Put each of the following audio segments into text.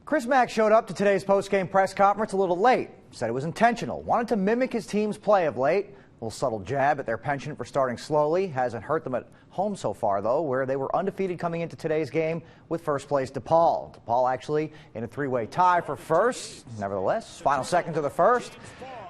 Chris Mack showed up to today's post-game press conference a little late. Said it was intentional. Wanted to mimic his team's play of late. A little subtle jab at their penchant for starting slowly. Hasn't hurt them at home so far, though, where they were undefeated coming into today's game with first place DePaul. DePaul actually in a three-way tie for first. Nevertheless, final second to the first.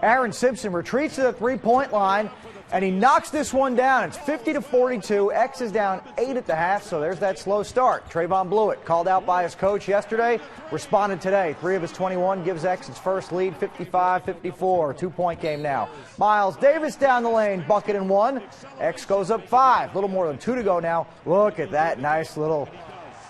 Aaron Simpson retreats to the three-point line, and he knocks this one down. It's 50-42. X is down 8 at the half, so there's that slow start. Trayvon Blewett, called out by his coach yesterday, responded today. 3 of his 21 gives X its first lead, 55-54. Two-point game now. Miles Davis down the lane, bucket and one. X goes up 5. A little more than 2 to go now. Look at that nice little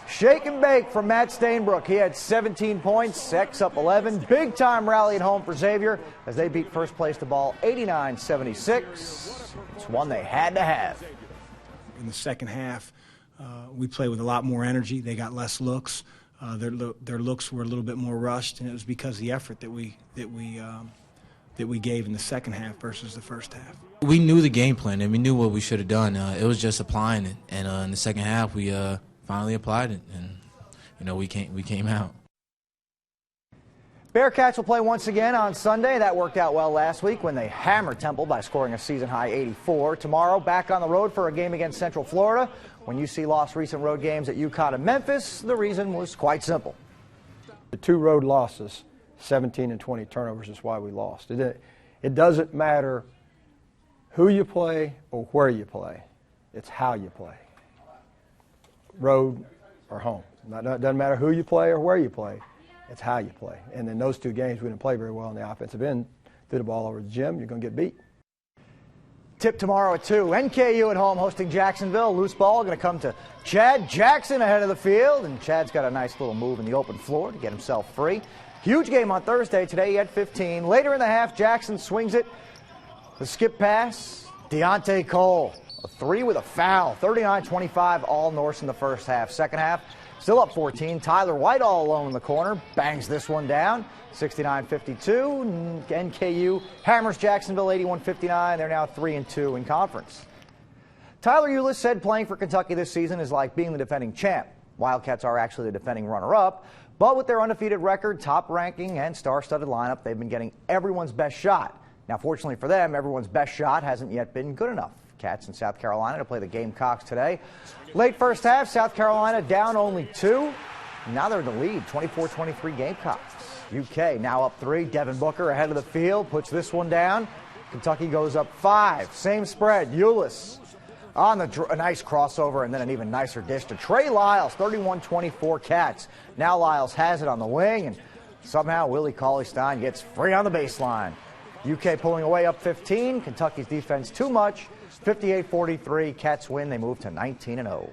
shake and bake from Matt Stainbrook. He had 17 points, X up 11. Big time rally at home for Xavier as they beat first place DePaul 89-76. It's one they had to have. In the second half, we played with a lot more energy. They got less looks. Their looks were a little bit more rushed, and it was because of the effort that we gave in the second half versus the first half. We knew the game plan and we knew what we should have done. It was just applying it, and in the second half we finally applied it, and we came out. Bearcats will play once again on Sunday. That worked out well last week when they hammered Temple by scoring a season-high 84. Tomorrow, back on the road for a game against Central Florida. When UC lost recent road games at UConn and Memphis, the reason was quite simple. The 2 road losses, 17 and 20 turnovers is why we lost. It doesn't matter who you play or where you play. It's how you play. Road or home. It doesn't matter who you play or where you play. It's how you play. And in those 2 games, we didn't play very well on the offensive end. Threw the ball over the gym, you're going to get beat. Tip tomorrow at 2. NKU at home hosting Jacksonville. Loose ball going to come to Chad Jackson ahead of the field. And Chad's got a nice little move in the open floor to get himself free. Huge game on Thursday. Today he had 15. Later in the half, Jackson swings it. The skip pass. Deontay Cole. A 3 with a foul. 39-25 all Norse in the first half. Second half, still up 14. Tyler White all alone in the corner. Bangs this one down. 69-52. NKU hammers Jacksonville 81-59. They're now 3-2 in conference. Tyler Ulis said playing for Kentucky this season is like being the defending champ. Wildcats are actually the defending runner-up. But with their undefeated record, top ranking, and star-studded lineup, they've been getting everyone's best shot. Now, fortunately for them, everyone's best shot hasn't yet been good enough. Cats in South Carolina to play the Gamecocks today. Late first half, South Carolina down only 2. Now they're in the lead, 24-23 Gamecocks. UK now up 3. Devin Booker ahead of the field, puts this one down. Kentucky goes up 5. Same spread. Ulis on a nice crossover and then an even nicer dish to Trey Lyles, 31-24 Cats. Now Lyles has it on the wing, and somehow Willie Cauley-Stein gets free on the baseline. UK pulling away up 15. Kentucky's defense too much. 58-43, Cats win. They move to 19-0.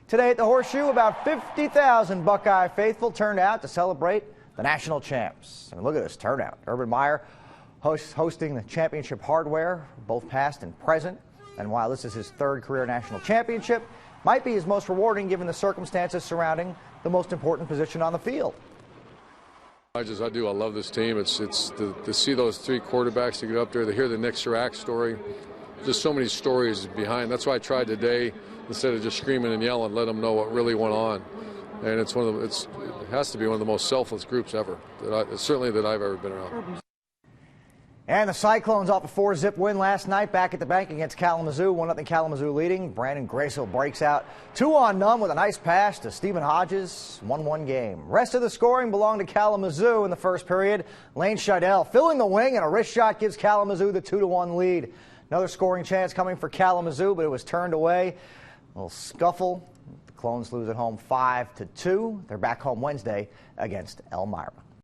Today at the Horseshoe, about 50,000 Buckeye faithful turned out to celebrate the national champs. I mean, look at this turnout. Urban Meyer hosting the championship hardware, both past and present. And while this is his 3rd career national championship, might be his most rewarding given the circumstances surrounding the most important position on the field. I love this team. It's to see those 3 quarterbacks to get up there, to hear the Nick Sirac story. Just so many stories behind. That's why I tried today, instead of just screaming and yelling, let them know what really went on. And it has to be one of the most selfless groups ever, certainly that I've ever been around. And the Cyclones off a 4-zip win last night back at the bank against Kalamazoo. 1-0 Kalamazoo leading. Brandon Graysill breaks out 2-on-none with a nice pass to Stephen Hodges. 1-1 game. Rest of the scoring belonged to Kalamazoo in the first period. Lane Scheidel filling the wing, and a wrist shot gives Kalamazoo the 2-1 lead. Another scoring chance coming for Kalamazoo, but it was turned away. A little scuffle. The Clones lose at home 5-2. They're back home Wednesday against Elmira.